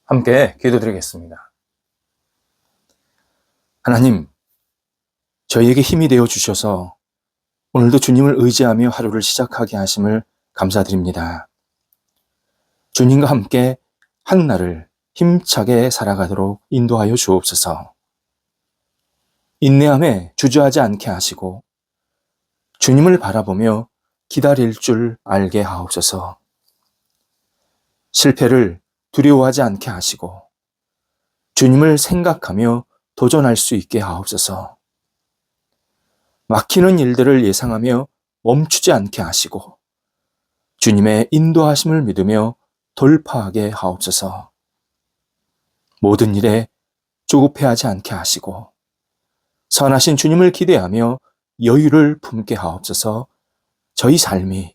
함께 기도드리겠습니다. 하나님, 저희에게 힘이 되어 주셔서 오늘도 주님을 의지하며 하루를 시작하게 하심을 감사드립니다. 주님과 함께 한 날을 힘차게 살아가도록 인도하여 주옵소서. 인내함에 주저하지 않게 하시고 주님을 바라보며 기다릴 줄 알게 하옵소서. 실패를 두려워하지 않게 하시고 주님을 생각하며 도전할 수 있게 하옵소서. 막히는 일들을 예상하며 멈추지 않게 하시고 주님의 인도하심을 믿으며 돌파하게 하옵소서. 모든 일에 조급해하지 않게 하시고 선하신 주님을 기대하며 여유를 품게 하옵소서. 저희 삶이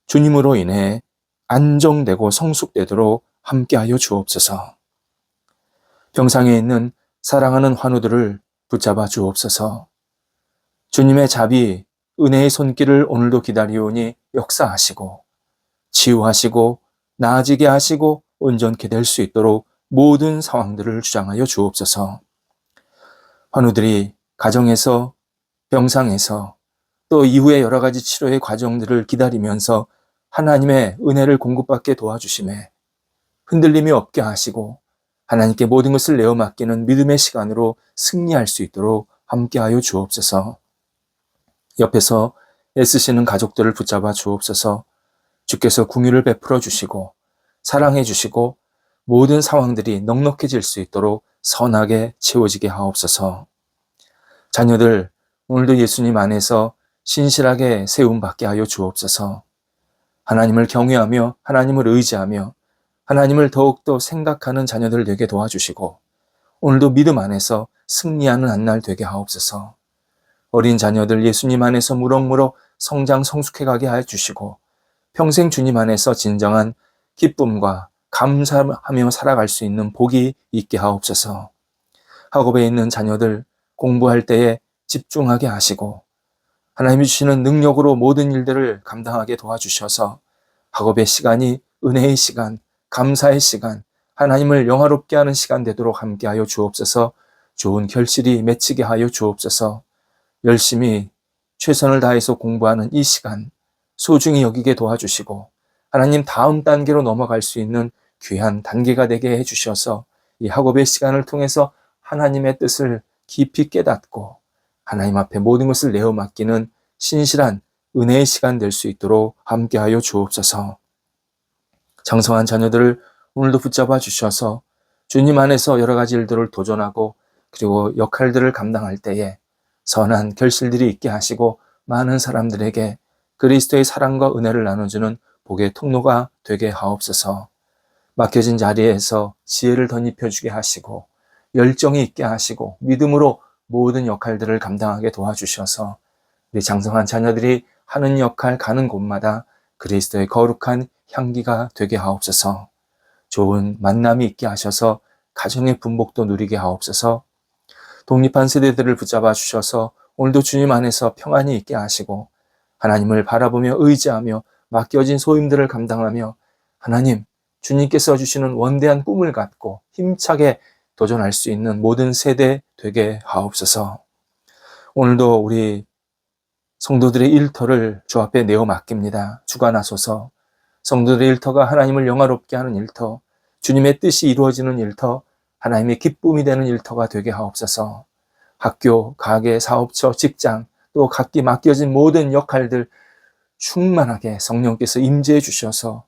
주님으로 인해 안정되고 성숙되도록 함께하여 주옵소서. 병상에 있는 사랑하는 환우들을 붙잡아 주옵소서. 주님의 자비, 은혜의 손길을 오늘도 기다리오니 역사하시고 치유하시고 나아지게 하시고 온전케 될 수 있도록 모든 상황들을 주장하여 주옵소서. 환우들이 가정에서, 병상에서 또 이후의 여러 가지 치료의 과정들을 기다리면서 하나님의 은혜를 공급받게 도와주심에 흔들림이 없게 하시고 하나님께 모든 것을 내어 맡기는 믿음의 시간으로 승리할 수 있도록 함께하여 주옵소서. 옆에서 애쓰시는 가족들을 붙잡아 주옵소서. 주께서 긍휼을 베풀어 주시고 사랑해 주시고 모든 상황들이 넉넉해질 수 있도록 선하게 채워지게 하옵소서. 자녀들 오늘도 예수님 안에서 신실하게 세움받게 하여 주옵소서. 하나님을 경외하며 하나님을 의지하며 하나님을 더욱더 생각하는 자녀들 되게 도와주시고 오늘도 믿음 안에서 승리하는 한 날 되게 하옵소서. 어린 자녀들 예수님 안에서 무럭무럭 성장 성숙해가게 해주시고 평생 주님 안에서 진정한 기쁨과 감사하며 살아갈 수 있는 복이 있게 하옵소서. 학업에 있는 자녀들 공부할 때에 집중하게 하시고 하나님이 주시는 능력으로 모든 일들을 감당하게 도와주셔서 학업의 시간이 은혜의 시간, 감사의 시간, 하나님을 영화롭게 하는 시간 되도록 함께하여 주옵소서. 좋은 결실이 맺히게 하여 주옵소서. 열심히 최선을 다해서 공부하는 이 시간 소중히 여기게 도와주시고 하나님 다음 단계로 넘어갈 수 있는 귀한 단계가 되게 해주셔서 이 학업의 시간을 통해서 하나님의 뜻을 깊이 깨닫고 하나님 앞에 모든 것을 내어 맡기는 신실한 은혜의 시간 될 수 있도록 함께하여 주옵소서. 장성한 자녀들을 오늘도 붙잡아 주셔서 주님 안에서 여러 가지 일들을 도전하고 그리고 역할들을 감당할 때에 선한 결실들이 있게 하시고 많은 사람들에게 그리스도의 사랑과 은혜를 나눠주는 복의 통로가 되게 하옵소서. 막혀진 자리에서 지혜를 덧입혀주게 하시고 열정이 있게 하시고 믿음으로 모든 역할들을 감당하게 도와주셔서 우리 장성한 자녀들이 하는 역할 가는 곳마다 그리스도의 거룩한 향기가 되게 하옵소서. 좋은 만남이 있게 하셔서 가정의 분복도 누리게 하옵소서. 독립한 세대들을 붙잡아 주셔서 오늘도 주님 안에서 평안이 있게 하시고 하나님을 바라보며 의지하며 맡겨진 소임들을 감당하며 하나님 주님께서 주시는 원대한 꿈을 갖고 힘차게 도전할 수 있는 모든 세대 되게 하옵소서. 오늘도 우리 성도들의 일터를 주 앞에 내어 맡깁니다. 주관하소서. 성도들의 일터가 하나님을 영화롭게 하는 일터, 주님의 뜻이 이루어지는 일터, 하나님의 기쁨이 되는 일터가 되게 하옵소서. 학교, 가게, 사업처, 직장, 또 각기 맡겨진 모든 역할들 충만하게 성령께서 임재해 주셔서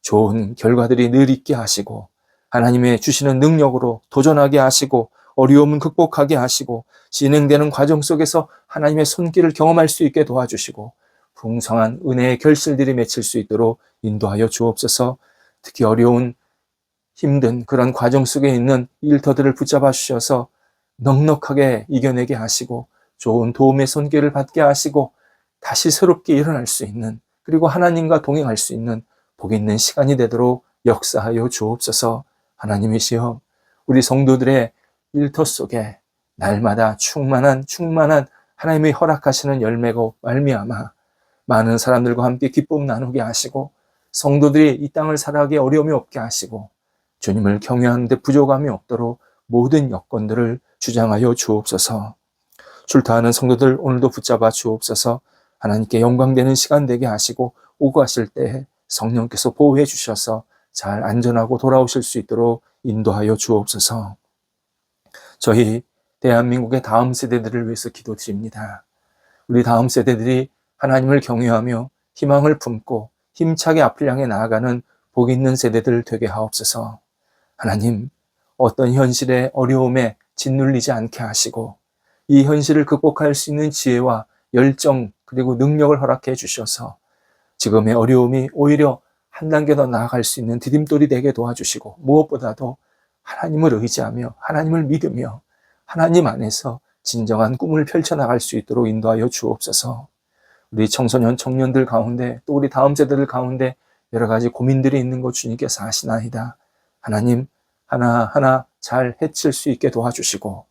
좋은 결과들이 늘 있게 하시고 하나님의 주시는 능력으로 도전하게 하시고 어려움은 극복하게 하시고 진행되는 과정 속에서 하나님의 손길을 경험할 수 있게 도와주시고 풍성한 은혜의 결실들이 맺힐 수 있도록 인도하여 주옵소서. 특히 어려운 힘든 그런 과정 속에 있는 일터들을 붙잡아 주셔서 넉넉하게 이겨내게 하시고 좋은 도움의 손길을 받게 하시고 다시 새롭게 일어날 수 있는 그리고 하나님과 동행할 수 있는 복 있는 시간이 되도록 역사하여 주옵소서. 하나님이시여 우리 성도들의 일터 속에 날마다 충만한 하나님의 허락하시는 열매고 말미암아 많은 사람들과 함께 기쁨 나누게 하시고 성도들이 이 땅을 살아가기 어려움이 없게 하시고 주님을 경외하는데 부족함이 없도록 모든 여건들을 주장하여 주옵소서. 출타하는 성도들 오늘도 붙잡아 주옵소서. 하나님께 영광되는 시간 되게 하시고 오고 가실 때 성령께서 보호해 주셔서 잘 안전하고 돌아오실 수 있도록 인도하여 주옵소서. 저희 대한민국의 다음 세대들을 위해서 기도드립니다. 우리 다음 세대들이 하나님을 경외하며 희망을 품고 힘차게 앞을 향해 나아가는 복 있는 세대들 되게 하옵소서. 하나님, 어떤 현실의 어려움에 짓눌리지 않게 하시고 이 현실을 극복할 수 있는 지혜와 열정 그리고 능력을 허락해 주셔서 지금의 어려움이 오히려 한 단계 더 나아갈 수 있는 디딤돌이 되게 도와주시고 무엇보다도 하나님을 의지하며 하나님을 믿으며 하나님 안에서 진정한 꿈을 펼쳐나갈 수 있도록 인도하여 주옵소서. 우리 청소년 청년들 가운데 또 우리 다음 세대들 가운데 여러 가지 고민들이 있는 것 주님께서 아시나이다. 하나님 하나하나 잘 해칠 수 있게 도와주시고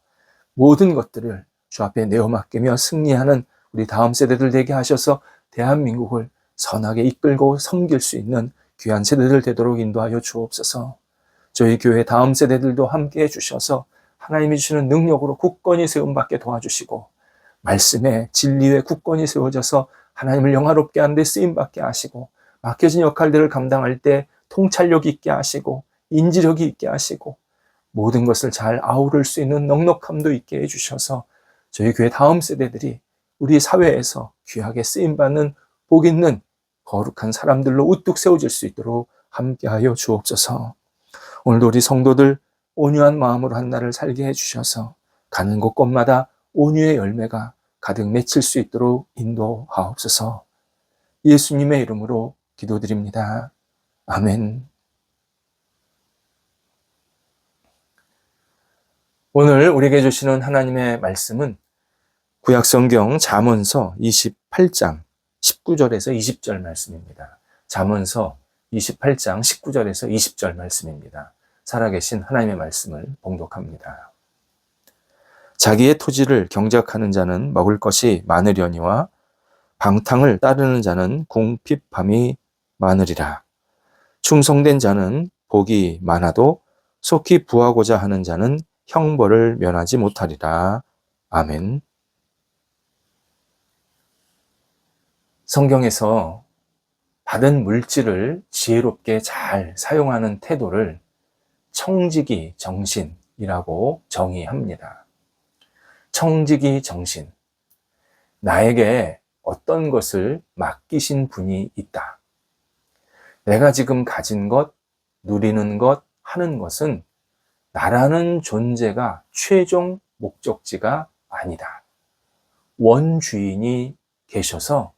모든 것들을 주 앞에 내어 맡기며 승리하는 우리 다음 세대들 되게 하셔서 대한민국을 선하게 이끌고 섬길 수 있는 귀한 세대들 되도록 인도하여 주옵소서. 저희 교회 다음 세대들도 함께 해주셔서 하나님이 주시는 능력으로 굳건히 세움받게 도와주시고 말씀에 진리에 굳건히 세워져서 하나님을 영화롭게 하는 데 쓰임받게 하시고 맡겨진 역할들을 감당할 때 통찰력 있게 하시고 인지력이 있게 하시고 모든 것을 잘 아우를 수 있는 넉넉함도 있게 해주셔서 저희 교회 다음 세대들이 우리 사회에서 귀하게 쓰임받는 복 있는 거룩한 사람들로 우뚝 세워질 수 있도록 함께하여 주옵소서. 오늘도 우리 성도들 온유한 마음으로 한 날을 살게 해주셔서 가는 곳곳마다 온유의 열매가 가득 맺힐 수 있도록 인도하옵소서. 예수님의 이름으로 기도드립니다. 아멘. 오늘 우리에게 주시는 하나님의 말씀은 구약성경 잠언서 28장 19절에서 20절 말씀입니다. 잠언서 28장 19절에서 20절 말씀입니다. 살아계신 하나님의 말씀을 봉독합니다. 자기의 토지를 경작하는 자는 먹을 것이 많으려니와 방탕을 따르는 자는 궁핍함이 많으리라. 충성된 자는 복이 많아도 속히 부하고자 하는 자는 형벌을 면하지 못하리라. 아멘. 성경에서 받은 물질을 지혜롭게 잘 사용하는 태도를 청지기 정신이라고 정의합니다. 청지기 정신. 나에게 어떤 것을 맡기신 분이 있다. 내가 지금 가진 것, 누리는 것, 하는 것은 나라는 존재가 최종 목적지가 아니다. 원주인이 계셔서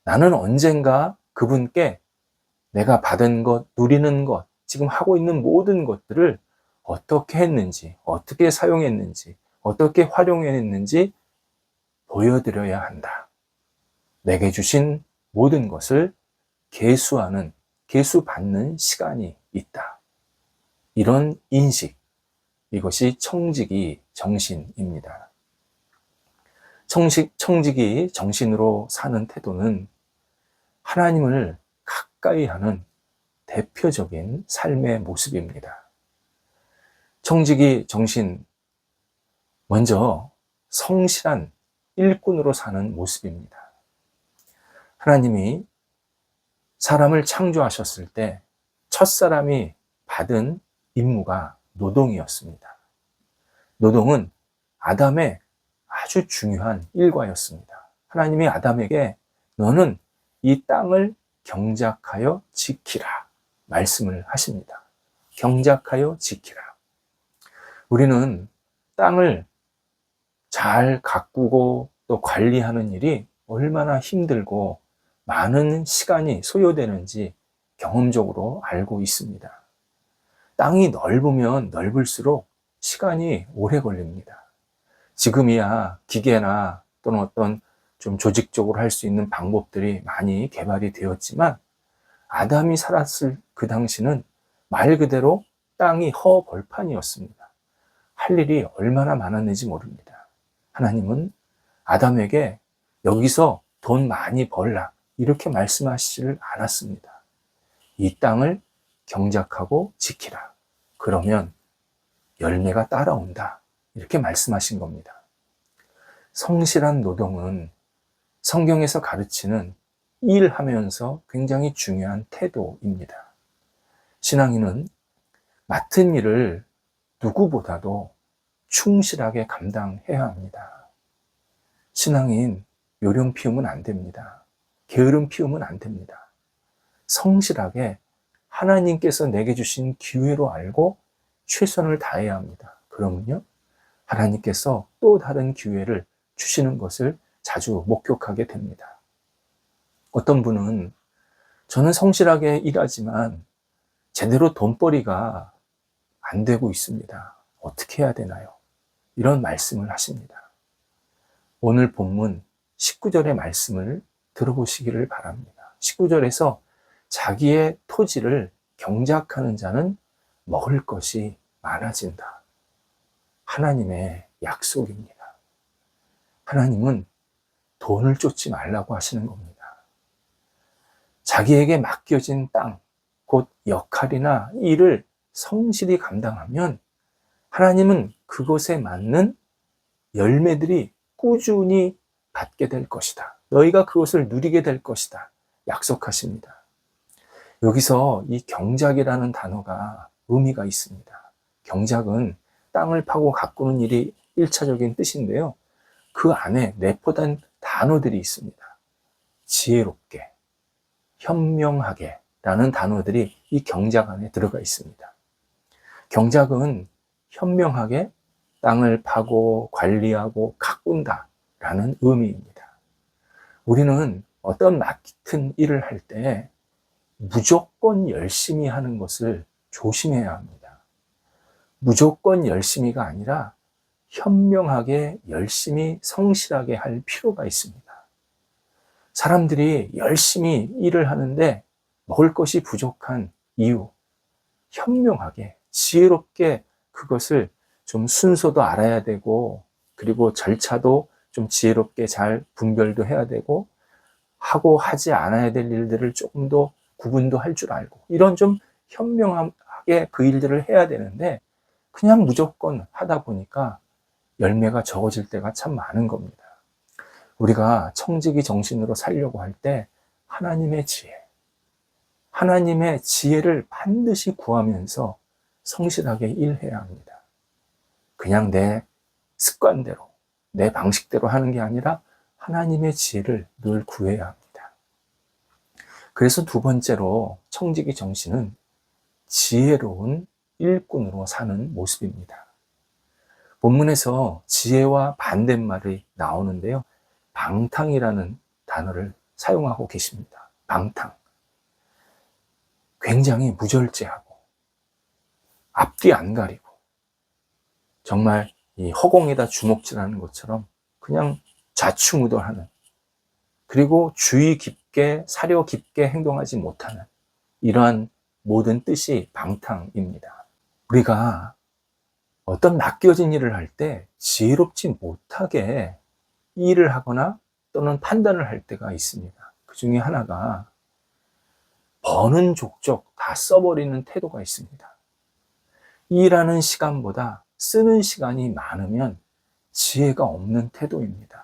나는 언젠가 그분께 내가 받은 것, 누리는 것, 지금 하고 있는 모든 것들을 어떻게 했는지, 어떻게 사용했는지, 어떻게 활용했는지 보여드려야 한다. 내게 주신 모든 것을 계수하는, 계수받는 시간이 있다. 이런 인식, 이것이 청지기 정신입니다. 청지기 정신으로 사는 태도는 하나님을 가까이 하는 대표적인 삶의 모습입니다. 청지기 정신, 먼저 성실한 일꾼으로 사는 모습입니다. 하나님이 사람을 창조하셨을 때 첫사람이 받은 임무가 노동이었습니다. 노동은 아담의 아주 중요한 일과였습니다. 하나님이 아담에게 너는 이 땅을 경작하여 지키라 말씀을 하십니다. 경작하여 지키라. 우리는 땅을 잘 가꾸고 또 관리하는 일이 얼마나 힘들고 많은 시간이 소요되는지 경험적으로 알고 있습니다. 땅이 넓으면 넓을수록 시간이 오래 걸립니다. 지금이야 기계나 또는 어떤 좀 조직적으로 할 수 있는 방법들이 많이 개발이 되었지만 아담이 살았을 그 당시는 말 그대로 땅이 허벌판이었습니다. 할 일이 얼마나 많았는지 모릅니다. 하나님은 아담에게 여기서 돈 많이 벌라 이렇게 말씀하시지를 않았습니다. 이 땅을 경작하고 지키라. 그러면 열매가 따라온다. 이렇게 말씀하신 겁니다. 성실한 노동은 성경에서 가르치는 일하면서 굉장히 중요한 태도입니다. 신앙인은 맡은 일을 누구보다도 충실하게 감당해야 합니다. 신앙인 요령 피우면 안 됩니다. 게으름 피우면 안 됩니다. 성실하게 하나님께서 내게 주신 기회로 알고 최선을 다해야 합니다. 그러면요, 하나님께서 또 다른 기회를 주시는 것을 자주 목격하게 됩니다. 어떤 분은 저는 성실하게 일하지만 제대로 돈벌이가 안 되고 있습니다. 어떻게 해야 되나요? 이런 말씀을 하십니다. 오늘 본문 19절의 말씀을 들어보시기를 바랍니다. 19절에서 자기의 토지를 경작하는 자는 먹을 것이 많아진다. 하나님의 약속입니다. 하나님은 돈을 쫓지 말라고 하시는 겁니다. 자기에게 맡겨진 땅, 곧 역할이나 일을 성실히 감당하면 하나님은 그것에 맞는 열매들이 꾸준히 받게 될 것이다. 너희가 그것을 누리게 될 것이다. 약속하십니다. 여기서 이 경작이라는 단어가 의미가 있습니다. 경작은 땅을 파고 가꾸는 일이 1차적인 뜻인데요. 그 안에 내포된 단어들이 있습니다. 지혜롭게, 현명하게 라는 단어들이 이 경작 안에 들어가 있습니다. 경작은 현명하게 땅을 파고 관리하고 가꾼다 라는 의미입니다. 우리는 어떤 맡은 일을 할 때 무조건 열심히 하는 것을 조심해야 합니다. 무조건 열심히가 아니라 현명하게 열심히 성실하게 할 필요가 있습니다. 사람들이 열심히 일을 하는데 먹을 것이 부족한 이유, 현명하게 지혜롭게 그것을 좀 순서도 알아야 되고, 그리고 절차도 좀 지혜롭게 잘 분별도 해야 되고, 하고 하지 않아야 될 일들을 조금 더 구분도 할 줄 알고, 이런 좀 현명하게 그 일들을 해야 되는데 그냥 무조건 하다 보니까 열매가 적어질 때가 참 많은 겁니다. 우리가 청지기 정신으로 살려고 할 때 하나님의 지혜를 반드시 구하면서 성실하게 일해야 합니다. 그냥 내 습관대로, 내 방식대로 하는 게 아니라 하나님의 지혜를 늘 구해야 합니다. 그래서 두 번째로 청지기 정신은 지혜로운 일꾼으로 사는 모습입니다. 본문에서 지혜와 반대말이 나오는데요. 방탕이라는 단어를 사용하고 계십니다. 방탕. 굉장히 무절제하고 앞뒤 안 가리고 정말 이 허공에다 주먹질하는 것처럼 그냥 좌충우돌하는, 그리고 주의 깊게 사려 깊게 행동하지 못하는 이러한 모든 뜻이 방탕입니다. 우리가 어떤 맡겨진 일을 할 때 지혜롭지 못하게 일을 하거나 또는 판단을 할 때가 있습니다. 그 중에 하나가 버는 족족 다 써버리는 태도가 있습니다. 일하는 시간보다 쓰는 시간이 많으면 지혜가 없는 태도입니다.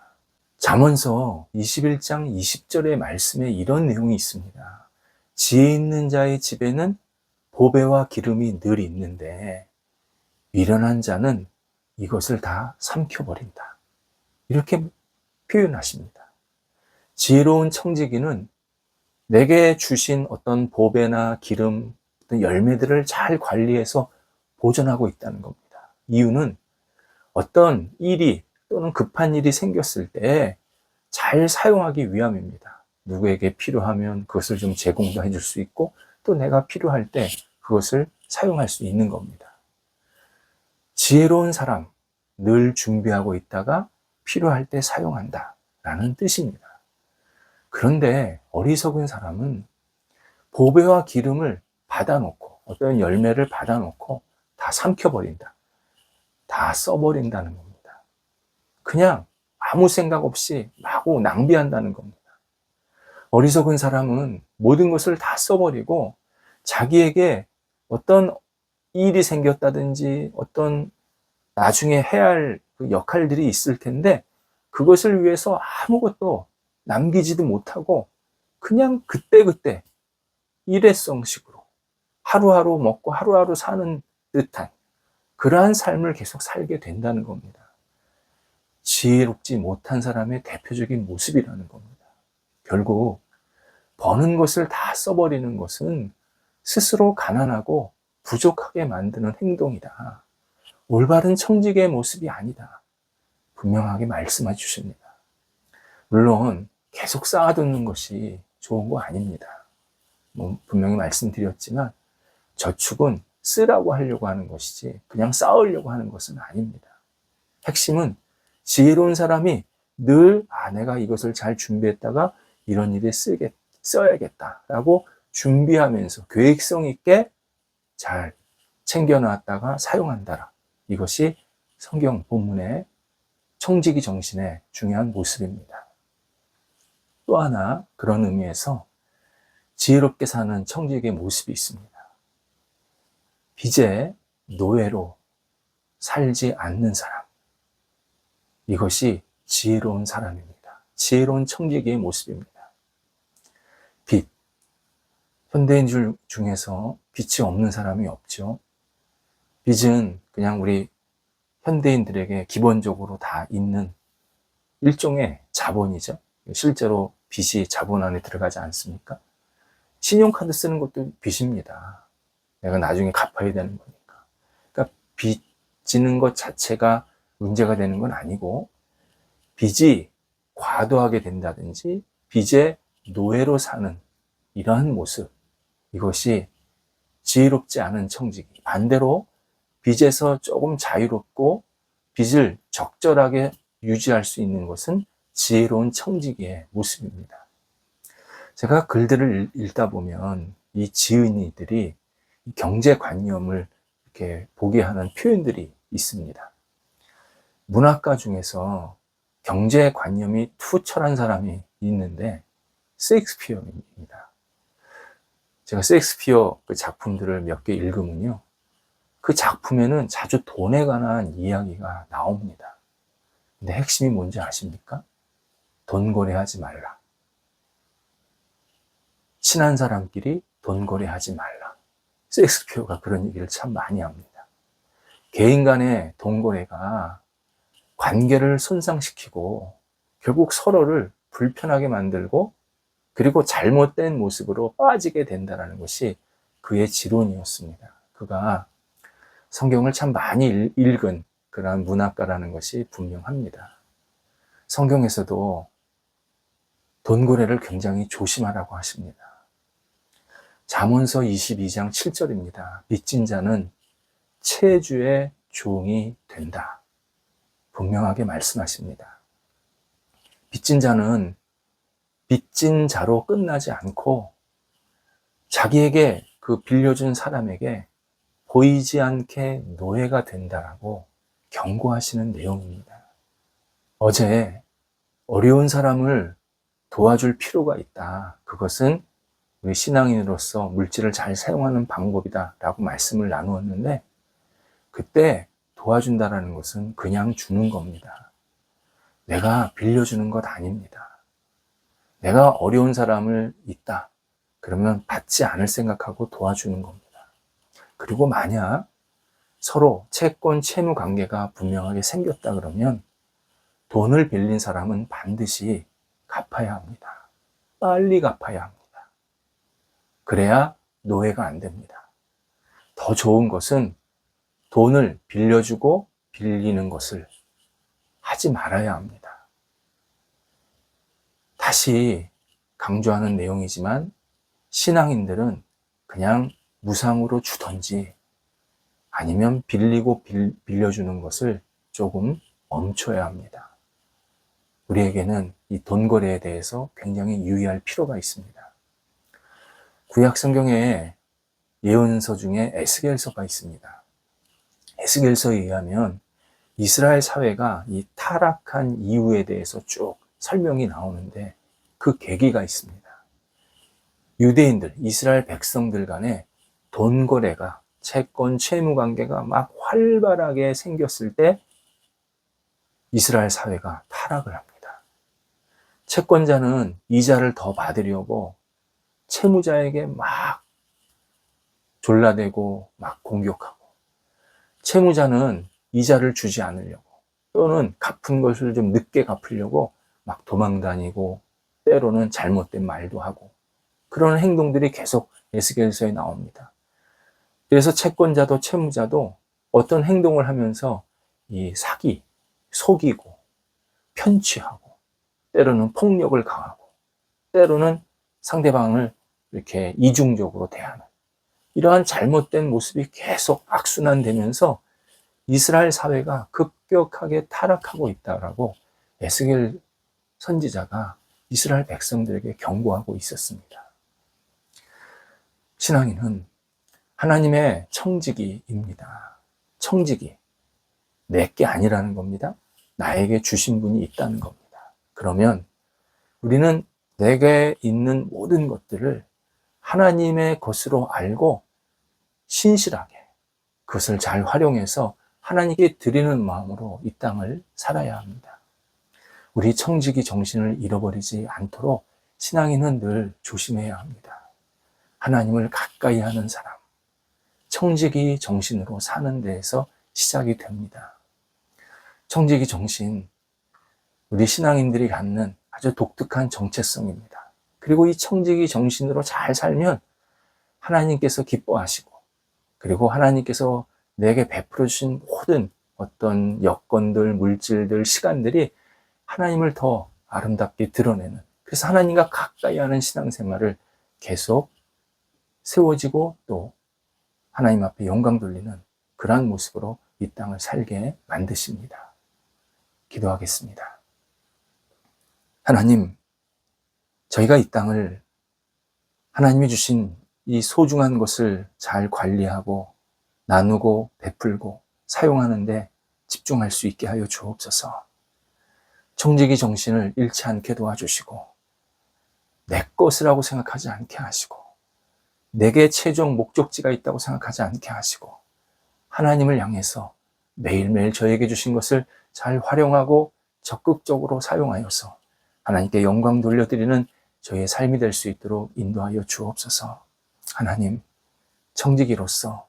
잠언서 21장 20절의 말씀에 이런 내용이 있습니다. 지혜 있는 자의 집에는 보배와 기름이 늘 있는데 미련한 자는 이것을 다 삼켜버린다. 이렇게 표현하십니다. 지혜로운 청지기는 내게 주신 어떤 보배나 기름, 어떤 열매들을 잘 관리해서 보존하고 있다는 겁니다. 이유는 어떤 일이 또는 급한 일이 생겼을 때 잘 사용하기 위함입니다. 누구에게 필요하면 그것을 좀 제공도 해줄 수 있고, 또 내가 필요할 때 그것을 사용할 수 있는 겁니다. 지혜로운 사람, 늘 준비하고 있다가 필요할 때 사용한다 라는 뜻입니다. 그런데 어리석은 사람은 보배와 기름을 받아놓고, 어떤 열매를 받아놓고 다 삼켜버린다, 다 써버린다는 겁니다. 그냥 아무 생각 없이 마구 낭비한다는 겁니다. 어리석은 사람은 모든 것을 다 써버리고 자기에게 어떤 일이 생겼다든지 어떤 나중에 해야 할 그 역할들이 있을 텐데 그것을 위해서 아무것도 남기지도 못하고 그냥 그때그때 일회성식으로 하루하루 먹고 하루하루 사는 듯한 그러한 삶을 계속 살게 된다는 겁니다. 지혜롭지 못한 사람의 대표적인 모습이라는 겁니다. 결국 버는 것을 다 써버리는 것은 스스로 가난하고 부족하게 만드는 행동이다. 올바른 청지기의 모습이 아니다. 분명하게 말씀해 주십니다. 물론 계속 쌓아두는 것이 좋은 거 아닙니다. 분명히 말씀드렸지만 저축은 쓰라고 하려고 하는 것이지 그냥 쌓으려고 하는 것은 아닙니다. 핵심은 지혜로운 사람이 늘 내가 이것을 잘 준비했다가 이런 일에 써야겠다라고 준비하면서 계획성 있게 잘 챙겨놨다가 사용한다라. 이것이 성경 본문의 청지기 정신의 중요한 모습입니다. 또 하나 그런 의미에서 지혜롭게 사는 청지기의 모습이 있습니다. 빚의 노예로 살지 않는 사람. 이것이 지혜로운 사람입니다. 지혜로운 청지기의 모습입니다. 빚. 현대인 중에서 빚이 없는 사람이 없죠. 빚은 그냥 우리 현대인들에게 기본적으로 다 있는 일종의 자본이죠. 실제로 빚이 자본 안에 들어가지 않습니까? 신용카드 쓰는 것도 빚입니다. 내가 나중에 갚아야 되는 거니까. 그러니까 빚지는 것 자체가 문제가 되는 건 아니고 빚이 과도하게 된다든지 빚의 노예로 사는 이러한 모습, 이것이 지혜롭지 않은 청지기. 반대로 빚에서 조금 자유롭고 빚을 적절하게 유지할 수 있는 것은 지혜로운 청지기의 모습입니다. 제가 글들을 읽다 보면 이 지은이들이 경제관념을 이렇게 보게 하는 표현들이 있습니다. 문학가 중에서 경제관념이 투철한 사람이 있는데 셰익스피어입니다. 제가 셰익스피어 그 작품들을 몇 개 읽으면요, 그 작품에는 자주 돈에 관한 이야기가 나옵니다. 근데 핵심이 뭔지 아십니까? 돈 거래하지 말라. 친한 사람끼리 돈 거래하지 말라. 셰익스피어가 그런 얘기를 참 많이 합니다. 개인 간의 돈 거래가 관계를 손상시키고 결국 서로를 불편하게 만들고 그리고 잘못된 모습으로 빠지게 된다는 것이 그의 지론이었습니다. 그가 성경을 참 많이 읽은 그러한 문학가라는 것이 분명합니다. 성경에서도 돈 거래를 굉장히 조심하라고 하십니다. 잠언서 22장 7절입니다. 빚진 자는 채주의 종이 된다. 분명하게 말씀하십니다. 빚진 자는 빚진 자로 끝나지 않고 자기에게 그 빌려준 사람에게 보이지 않게 노예가 된다라고 경고하시는 내용입니다. 어제 어려운 사람을 도와줄 필요가 있다. 그것은 우리 신앙인으로서 물질을 잘 사용하는 방법이다 라고 말씀을 나누었는데 그때 도와준다라는 것은 그냥 주는 겁니다. 내가 빌려주는 것 아닙니다. 내가 어려운 사람을 있다. 그러면 받지 않을 생각하고 도와주는 겁니다. 그리고 만약 서로 채권 채무 관계가 분명하게 생겼다 그러면 돈을 빌린 사람은 반드시 갚아야 합니다. 빨리 갚아야 합니다. 그래야 노예가 안 됩니다. 더 좋은 것은 돈을 빌려주고 빌리는 것을 하지 말아야 합니다. 다시 강조하는 내용이지만 신앙인들은 그냥 무상으로 주던지 아니면 빌리고 빌려주는 것을 조금 멈춰야 합니다. 우리에게는 이 돈 거래에 대해서 굉장히 유의할 필요가 있습니다. 구약 성경에 예언서 중에 에스겔서가 있습니다. 에스겔서에 의하면 이스라엘 사회가 이 타락한 이유에 대해서 쭉 설명이 나오는데 그 계기가 있습니다. 유대인들, 이스라엘 백성들 간에 돈 거래가 채권, 채무 관계가 막 활발하게 생겼을 때 이스라엘 사회가 타락을 합니다. 채권자는 이자를 더 받으려고 채무자에게 막 졸라대고 막 공격하고, 채무자는 이자를 주지 않으려고 또는 갚은 것을 좀 늦게 갚으려고 막 도망다니고 때로는 잘못된 말도 하고, 그런 행동들이 계속 에스겔서에 나옵니다. 그래서 채권자도 채무자도 어떤 행동을 하면서 이 사기, 속이고 편취하고 때로는 폭력을 가하고 때로는 상대방을 이렇게 이중적으로 대하는 이러한 잘못된 모습이 계속 악순환되면서 이스라엘 사회가 급격하게 타락하고 있다라고 에스겔 선지자가 이스라엘 백성들에게 경고하고 있었습니다. 신앙인은 하나님의 청지기입니다. 청지기. 내게 아니라는 겁니다. 나에게 주신 분이 있다는 겁니다. 그러면 우리는 내게 있는 모든 것들을 하나님의 것으로 알고 신실하게 그것을 잘 활용해서 하나님께 드리는 마음으로 이 땅을 살아야 합니다. 우리 청지기 정신을 잃어버리지 않도록 신앙인은 늘 조심해야 합니다. 하나님을 가까이 하는 사람, 청지기 정신으로 사는 데에서 시작이 됩니다. 청지기 정신, 우리 신앙인들이 갖는 아주 독특한 정체성입니다. 그리고 이 청지기 정신으로 잘 살면 하나님께서 기뻐하시고, 그리고 하나님께서 내게 베풀어 주신 모든 어떤 여건들, 물질들, 시간들이 하나님을 더 아름답게 드러내는, 그래서 하나님과 가까이 하는 신앙생활을 계속 세워지고 또 하나님 앞에 영광 돌리는 그러한 모습으로 이 땅을 살게 만드십니다. 기도하겠습니다. 하나님, 저희가 이 땅을 하나님이 주신 이 소중한 것을 잘 관리하고 나누고 베풀고 사용하는데 집중할 수 있게 하여 주옵소서. 청지기 정신을 잃지 않게 도와주시고 내 것이라고 생각하지 않게 하시고 내게 최종 목적지가 있다고 생각하지 않게 하시고 하나님을 향해서 매일매일 저에게 주신 것을 잘 활용하고 적극적으로 사용하여서 하나님께 영광 돌려드리는 저희의 삶이 될 수 있도록 인도하여 주옵소서. 하나님, 청지기로서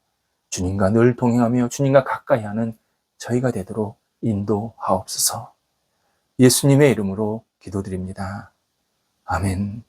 주님과 늘 동행하며 주님과 가까이 하는 저희가 되도록 인도하옵소서. 예수님의 이름으로 기도드립니다. 아멘.